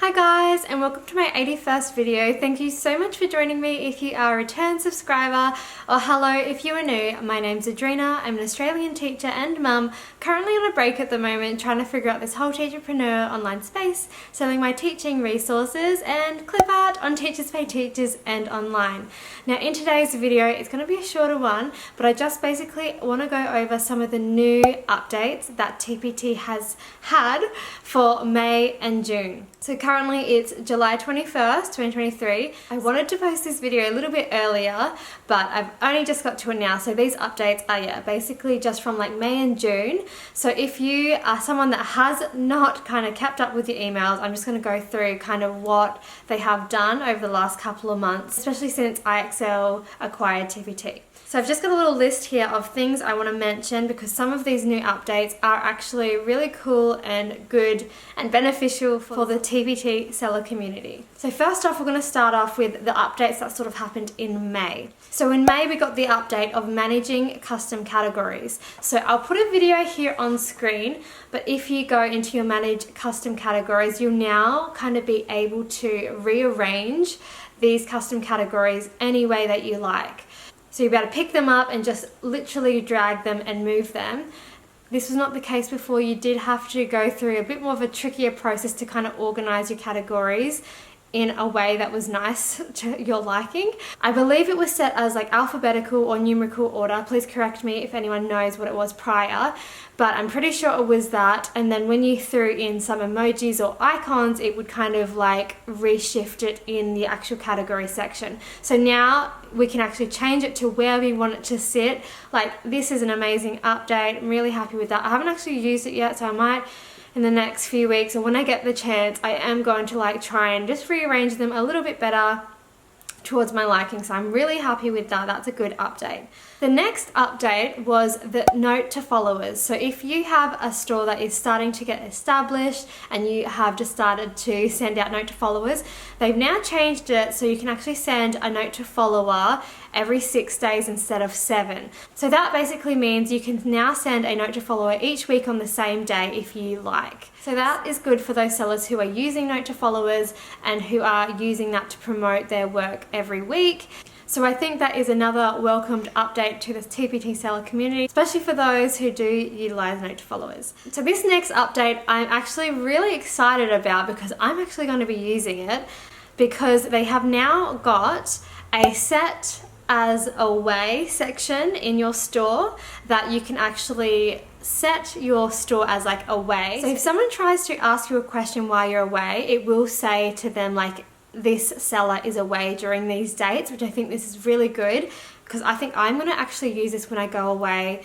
Hi guys, and welcome to my 81st video. Thank you so much for joining me if you are a return subscriber, or hello if you are new. My name's Adrina. I'm an Australian teacher and mum, currently on a break at the moment trying to figure out this whole Teacherpreneur online space, selling my teaching resources and Clipart on Teachers Pay Teachers and online. Now in today's video, it's going to be a shorter one, but I just basically want to go over some of the new updates that TPT has had for May and June. So currently it's July 21st, 2023. I wanted to post this video a little bit earlier, but I've only just got to it now. So these updates are basically just from like May and June. So if you are someone that has not kind of kept up with your emails, I'm just going to go through kind of what they have done over the last couple of months, especially since IXL acquired TPT. So I've just got a little list here of things I want to mention because some of these new updates are actually really cool and good and beneficial for the TPT seller community. So first off, we're going to start off with the updates that sort of happened in May. So in May, we got the update of managing custom categories. So I'll put a video here on screen, but if you go into your manage custom categories, you'll now kind of be able to rearrange these custom categories any way that you like. So you'll be able to pick them up and just literally drag them and move them. This was not the case before. You did have to go through a bit more of a trickier process to kind of organize your categories in a way that was nice to your liking. I believe it was set as like alphabetical or numerical order. Please correct me if anyone knows what it was prior, but I'm pretty sure it was that. And then when you threw in some emojis or icons, it would kind of like reshift it in the actual category section. So now we can actually change it to where we want it to sit. Like, this is an amazing update. I'm really happy with that. I haven't actually used it yet, so I might in the next few weeks, or when I get the chance, I am going to like try and just rearrange them a little bit better towards my liking. So I'm really happy with that. That's a good update. The next update was the note to followers. So if you have a store that is starting to get established and you have just started to send out note to followers, they've now changed it so you can actually send a note to follower every 6 days instead of 7. So that basically means you can now send a note to follower each week on the same day if you like. So that is good for those sellers who are using note to followers and who are using that to promote their work every week. So I think that is another welcomed update to the TPT seller community, especially for those who do utilize note to followers. So this next update I'm actually really excited about because I'm actually going to be using it, because they have now got a set as away section in your store that you can actually set your store as like away. So if someone tries to ask you a question while you're away, it will say to them like, this seller is away during these dates, which I think this is really good because I think I'm going to actually use this when I go away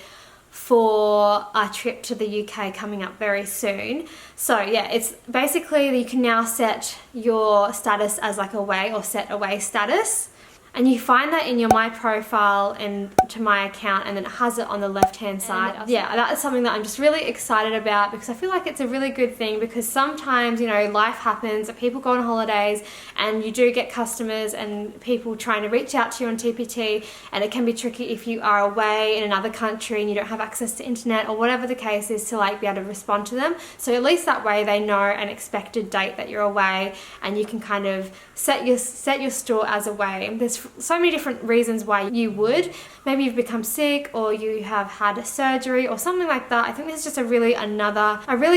for a trip to the UK coming up very soon. So yeah, it's basically you can now set your status as like away or set away status. And you find that in your My Profile and to my account, and then it has it on the left hand side. Yeah, that is something that I'm just really excited about because I feel like it's a really good thing, because sometimes, you know, life happens, people go on holidays and you do get customers and people trying to reach out to you on TPT, and it can be tricky if you are away in another country and you don't have access to internet or whatever the case is to like be able to respond to them. So at least that way they know an expected date that you're away, and you can kind of set your store as away. There's so many different reasons why you would. Maybe you've become sick or you have had a surgery or something like that. I think this is just a really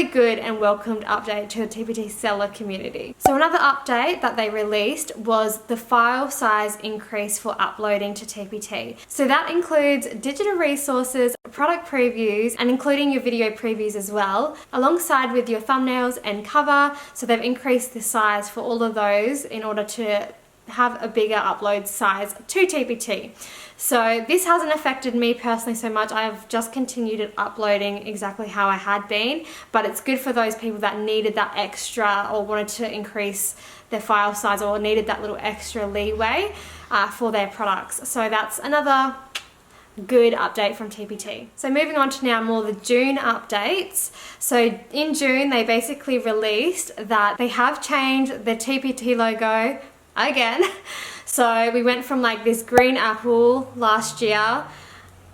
good and welcomed update to the TPT seller community. So another update that they released was the file size increase for uploading to TPT. So that includes digital resources, product previews, and including your video previews as well, alongside with your thumbnails and cover. So they've increased the size for all of those in order to have a bigger upload size to TPT. So this hasn't affected me personally so much. I've just continued it uploading exactly how I had been, but it's good for those people that needed that extra or wanted to increase their file size or needed that little extra leeway for their products. So that's another good update from TPT. So moving on to now more the June updates. So in June they basically released that they have changed the TPT logo again. So we went from like this green apple last year,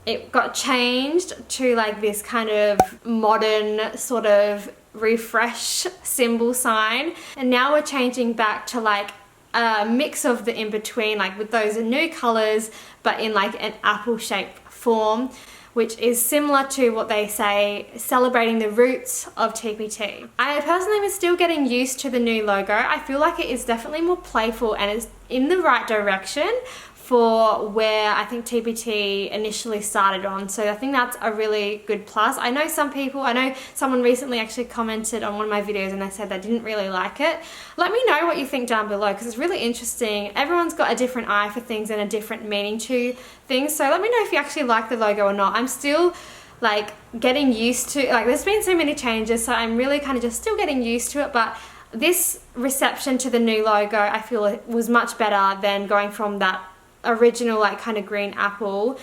it got changed to like this kind of modern sort of refresh symbol sign, and now we're changing back to like a mix of the in between, like with those new colors but in like an apple shaped form, which is similar to what they say, celebrating the roots of TPT. I personally am still getting used to the new logo. I feel like it is definitely more playful and is in the right direction for where I think TPT initially started on. So I think that's a really good plus. I know someone recently actually commented on one of my videos and they said they didn't really like it. Let me know what you think down below, because it's really interesting. Everyone's got a different eye for things and a different meaning to things. So let me know if you actually like the logo or not. I'm still like getting used to, like there's been so many changes, so I'm really kind of just still getting used to it. But this reception to the new logo, I feel it was much better than going from that original like kind of green apple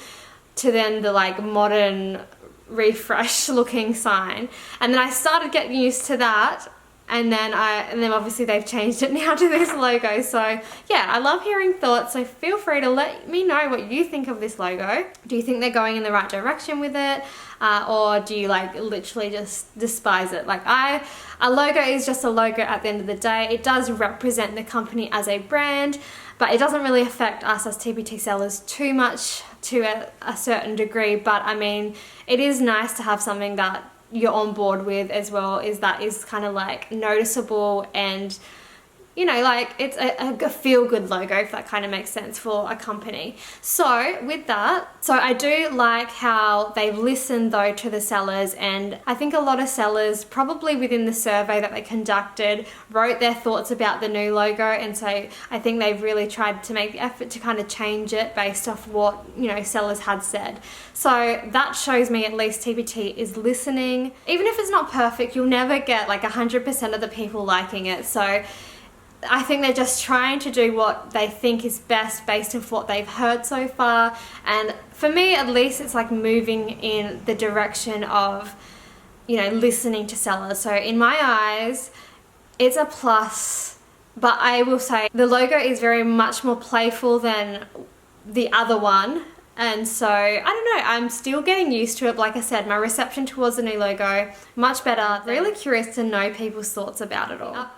to then the like modern refresh looking sign. And then I started getting used to that, and then obviously they've changed it now to this logo. So yeah, I love hearing thoughts, so feel free to let me know what you think of this logo. Do you think they're going in the right direction with it, or do you like literally just despise it? Like a logo is just a logo at the end of the day. It does represent the company as a brand, but it doesn't really affect us as TPT sellers too much to a certain degree. But I mean, it is nice to have something that you're on board with as well, that is kind of like noticeable and, you know, like it's a feel-good logo, if that kind of makes sense for a company. So with that, I do like how they've listened though to the sellers, and I think a lot of sellers probably within the survey that they conducted wrote their thoughts about the new logo, and so I think they've really tried to make the effort to kind of change it based off what, you know, sellers had said. So that shows me at least TPT is listening. Even if it's not perfect, you'll never get like 100% of the people liking it. So I think they're just trying to do what they think is best based off what they've heard so far. And for me, at least, it's like moving in the direction of, you know, listening to sellers. So in my eyes, it's a plus, but I will say the logo is very much more playful than the other one. And so, I don't know, I'm still getting used to it. Like I said, my reception towards the new logo, much better. Really curious to know people's thoughts about it all.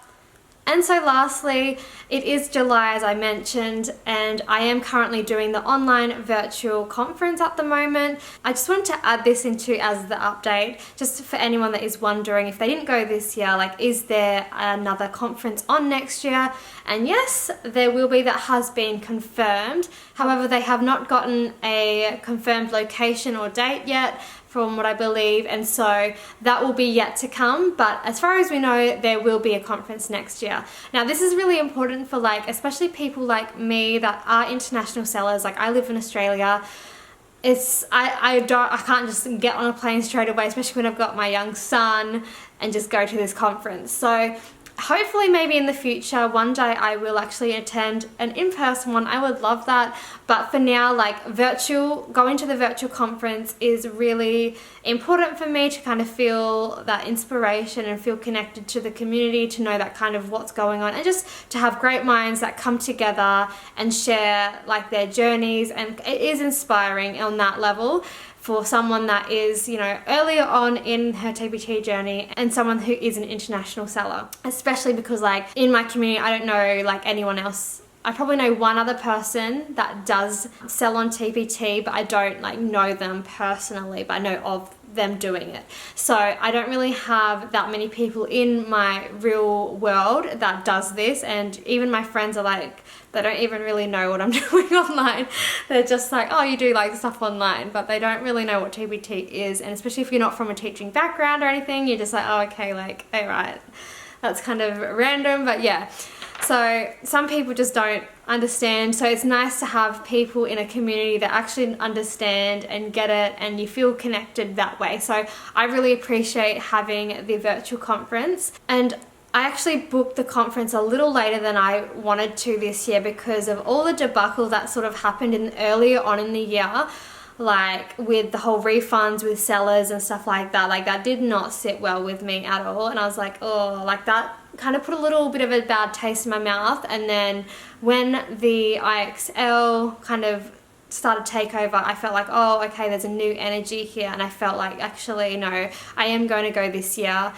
And so lastly, it is July, as I mentioned, and I am currently doing the online virtual conference at the moment. I just wanted to add this into as the update, just for anyone that is wondering if they didn't go this year, like, is there another conference on next year? And yes, there will be. That has been confirmed. However, they have not gotten a confirmed location or date yet, from what I believe, and so that will be yet to come. But as far as we know, there will be a conference next year. Now this is really important for, like, especially people like me that are international sellers. Like, I live in Australia. I can't just get on a plane straight away, especially when I've got my young son, and just go to this conference. So hopefully maybe in the future one day I will actually attend an in-person one. I would love that, but for now, like, going to the virtual conference is really important for me to kind of feel that inspiration and feel connected to the community, to know that kind of what's going on, and just to have great minds that come together and share like their journeys. And it is inspiring on that level for someone that is, you know, earlier on in her TPT journey, and someone who is an international seller, especially because, like, in my community, I don't know like anyone else. I probably know one other person that does sell on TPT, but I don't like know them personally, but I know of them doing it. So I don't really have that many people in my real world that does this, and even my friends are like, they don't even really know what I'm doing online. They're just like, oh, you do like stuff online, but they don't really know what TPT is. And especially if you're not from a teaching background or anything, you're just like, oh, okay, like, all right, that's kind of random. But yeah, so some people just don't understand. So it's nice to have people in a community that actually understand and get it, and you feel connected that way. So I really appreciate having the virtual conference. And I actually booked the conference a little later than I wanted to this year because of all the debacle that sort of happened earlier on in the year, like with the whole refunds with sellers and stuff like that. Like, that did not sit well with me at all, and I was like, oh, like, that kind of put a little bit of a bad taste in my mouth. And then when the IXL kind of started takeover, I felt like, oh, okay, there's a new energy here, and I felt like, actually, no, I am going to go this year.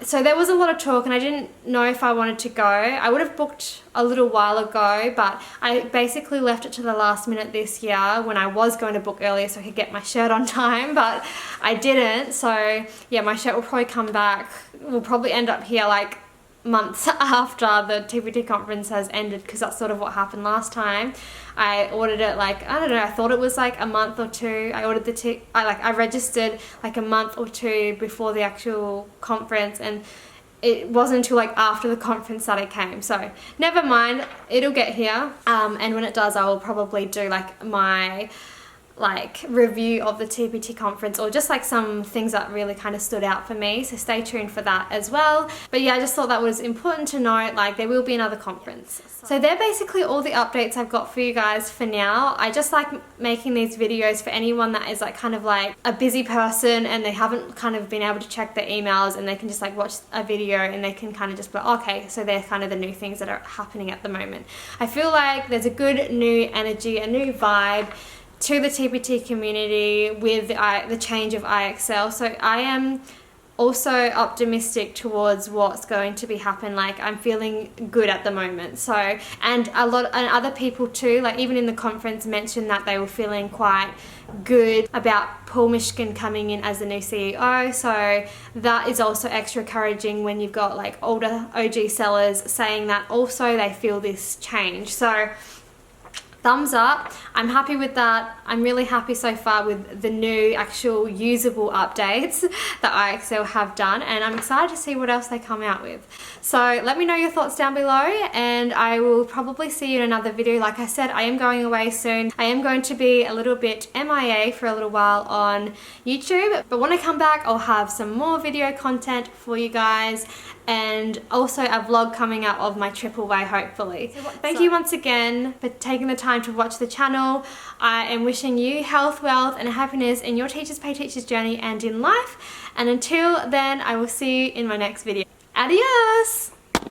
So there was a lot of talk, and I didn't know if I wanted to go. I would have booked a little while ago, but I basically left it to the last minute this year when I was going to book earlier so I could get my shirt on time, but I didn't. So yeah, my shirt will probably come back. We'll probably end up here like months after the TPT conference has ended, because that's sort of what happened last time. I ordered it like, I don't know, I thought it was like a month or two. I ordered I registered like a month or two before the actual conference, and it wasn't until like after the conference that it came. So never mind, it'll get here. And when it does, I will probably do like my review of the TPT conference, or just like some things that really kind of stood out for me, so stay tuned for that as well. But yeah, I just thought that was important to note, like there will be another conference. So they're basically all the updates I've got for you guys for now. I just like making these videos for anyone that is like kind of like a busy person and they haven't kind of been able to check their emails, and they can just like watch a video and they can kind of just be like, okay, so they're kind of the new things that are happening at the moment. I feel like there's a good new energy, a new vibe to the TPT community with the change of IXL. So I am also optimistic towards what's going to be happen. Like I'm feeling good at the moment. So, and other people too, like even in the conference mentioned that they were feeling quite good about Paul Mishkin coming in as the new CEO. So that is also extra encouraging when you've got like older OG sellers saying that also they feel this change. So thumbs up. I'm happy with that. I'm really happy so far with the new actual usable updates that IXL have done, and I'm excited to see what else they come out with. So let me know your thoughts down below, and I will probably see you in another video. Like I said, I am going away soon. I am going to be a little bit MIA for a little while on YouTube, but when I come back, I'll have some more video content for you guys, and also a vlog coming out of my trip away, hopefully. Thank you once again for taking the time to watch the channel. I am wishing you health, wealth, and happiness in your Teachers Pay Teachers journey and in life. And until then, I will see you in my next video. Adios!